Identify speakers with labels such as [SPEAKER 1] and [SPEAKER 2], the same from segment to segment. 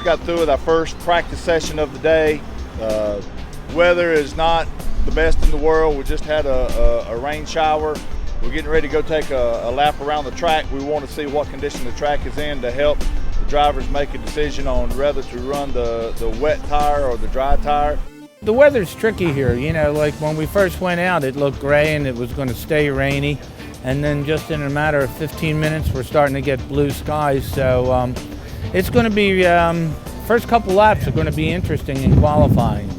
[SPEAKER 1] got through with our first practice session of the day. Weather is not the best in the world. We just had a rain shower. We're getting ready to go take a lap around the track. We want to see what condition the track is in to help the drivers make a decision on whether to run the wet tire or the dry tire.
[SPEAKER 2] The weather's tricky here, you know, like when we first went out it looked gray and it was going to stay rainy, and then just in a matter of 15 minutes we're starting to get blue skies, so it's going to be, first couple laps are going to be interesting in qualifying.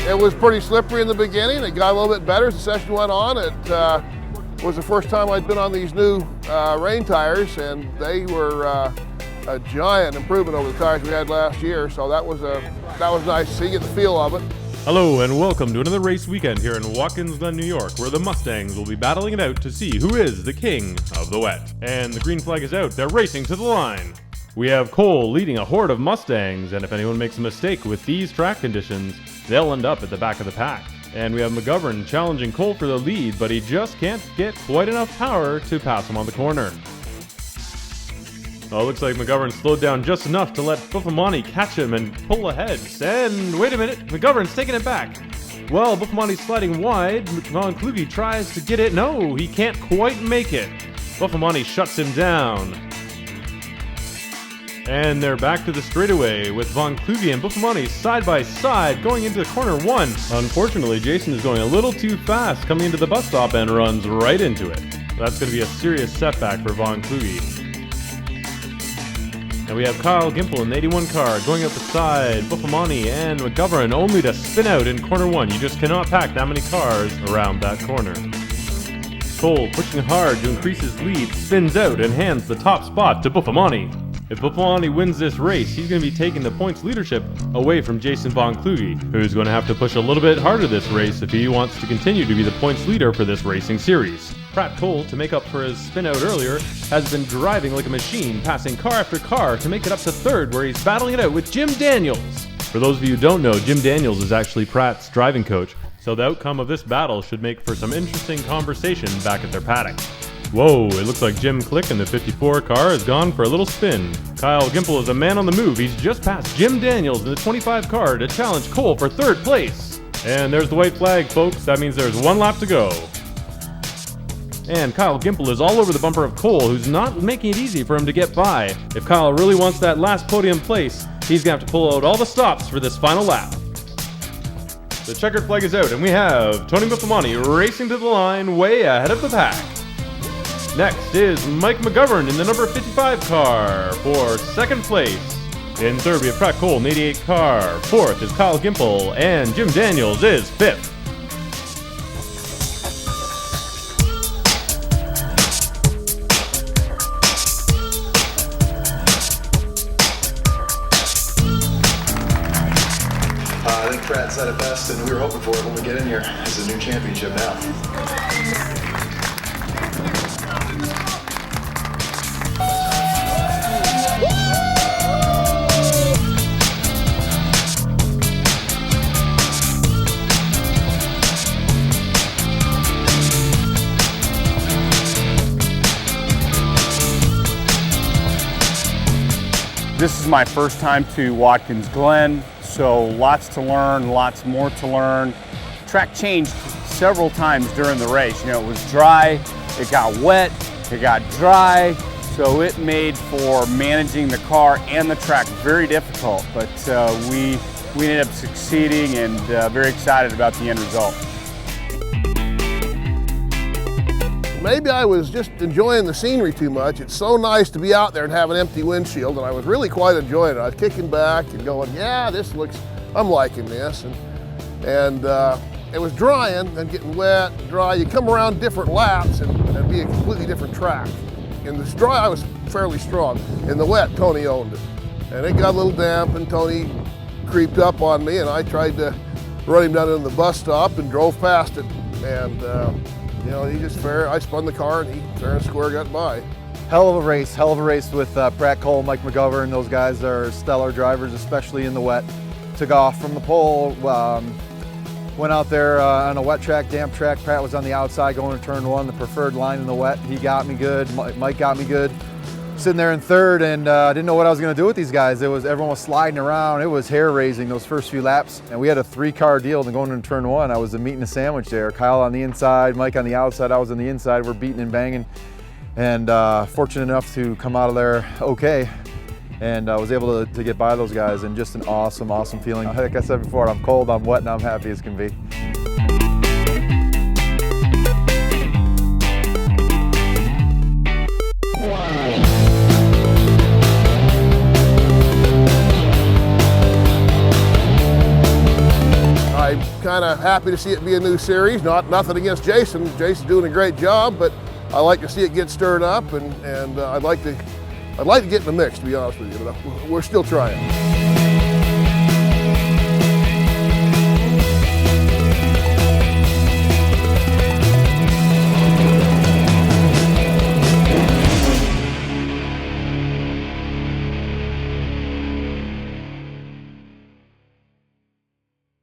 [SPEAKER 3] It was pretty slippery in the beginning. It got a little bit better as the session went on. It was the first time I'd been on these new rain tires, and they were a giant improvement over the tires we had last year. So that was nice to see, get the feel of it.
[SPEAKER 4] Hello and welcome to another race weekend here in Watkins Glen, New York, where the Mustangs will be battling it out to see who is the king of the wet. And the green flag is out. They're racing to the line. We have Cole leading a horde of Mustangs, and if anyone makes a mistake with these track conditions, they'll end up at the back of the pack. And we have McGovern challenging Cole for the lead, but he just can't get quite enough power to pass him on the corner. Oh, it looks like McGovern slowed down just enough to let Buffamani catch him and pull ahead. And wait a minute, McGovern's taking it back. Well, Buffamani's sliding wide. Von Kluge tries to get it. No, he can't quite make it. Buffamani shuts him down. And they're back to the straightaway with Von Kluge and Buffamani side by side going into corner one. Unfortunately, Jason is going a little too fast coming into the bus stop and runs right into it. That's going to be a serious setback for Von Kluge. And we have Kyle Gimple in the 81 car going up the side, Buffamani and McGovern only to spin out in corner one. You just cannot pack that many cars around that corner. Cole pushing hard to increase his lead, spins out and hands the top spot to Buffamani. If Buffamani wins this race, he's going to be taking the points leadership away from Jason Von Kluge, who's going to have to push a little bit harder this race if he wants to continue to be the points leader for this racing series. Pratt Cole, to make up for his spin out earlier, has been driving like a machine, passing car after car to make it up to third, where he's battling it out with Jim Daniels. For those of you who don't know, Jim Daniels is actually Pratt's driving coach, so the outcome of this battle should make for some interesting conversation back at their paddock. Whoa, it looks like Jim Click in the 54 car has gone for a little spin. Kyle Gimple is a man on the move. He's just passed Jim Daniels in the 25 car to challenge Cole for third place. And there's the white flag, folks. That means there's one lap to go. And Kyle Gimple is all over the bumper of Cole, who's not making it easy for him to get by. If Kyle really wants that last podium place, he's going to have to pull out all the stops for this final lap. The checkered flag is out, and we have Tony Buffamani racing to the line way ahead of the pack. Next is Mike McGovern in the number 55 car for second place. In third, we have Pratt Cole in the 88 car. Fourth is Kyle Gimple, and Jim Daniels is fifth.
[SPEAKER 5] I think Pratt said it best, and we were hoping for it when we get in here. It's a new championship now.
[SPEAKER 6] This is my first time to Watkins Glen, so lots to learn, lots more to learn. Track changed several times during the race. You know, it was dry, it got wet, it got dry, so it made for managing the car and the track very difficult, but we ended up succeeding and very excited about the end result.
[SPEAKER 3] Maybe I was just enjoying the scenery too much. It's so nice to be out there and have an empty windshield, and I was really quite enjoying it. I was kicking back and going, yeah, I'm liking this. And it was drying and getting wet, dry. You come around different laps and it'd be a completely different track. In the dry, I was fairly strong. In the wet, Tony owned it. And it got a little damp, and Tony creeped up on me, and I tried to run him down in the bus stop and drove past it. And you know, I spun the car and he fair and square got by.
[SPEAKER 7] Hell of a race with Pratt Cole, Mike McGovern. Those guys are stellar drivers, especially in the wet. Took off from the pole, went out there on a wet track, damp track. Pratt was on the outside going to turn 1, the preferred line in the wet. He got me good, Mike got me good. Sitting there in third and didn't know what I was going to do with these guys. Everyone was sliding around. It was hair raising those first few laps. And we had a 3-car deal to going into turn 1. I was the meat and the sandwich there. Kyle on the inside, Mike on the outside, I was on the inside. We're beating and banging. And fortunate enough to come out of there okay. And I was able to get by those guys, and just an awesome, awesome feeling. Like I said before, I'm cold, I'm wet, and I'm happy as can be.
[SPEAKER 3] I'm kind of happy to see it be a new series. Nothing against Jason. Jason's doing a great job, but I like to see it get stirred up, and I'd like to get in the mix, to be honest with you, but we're still trying.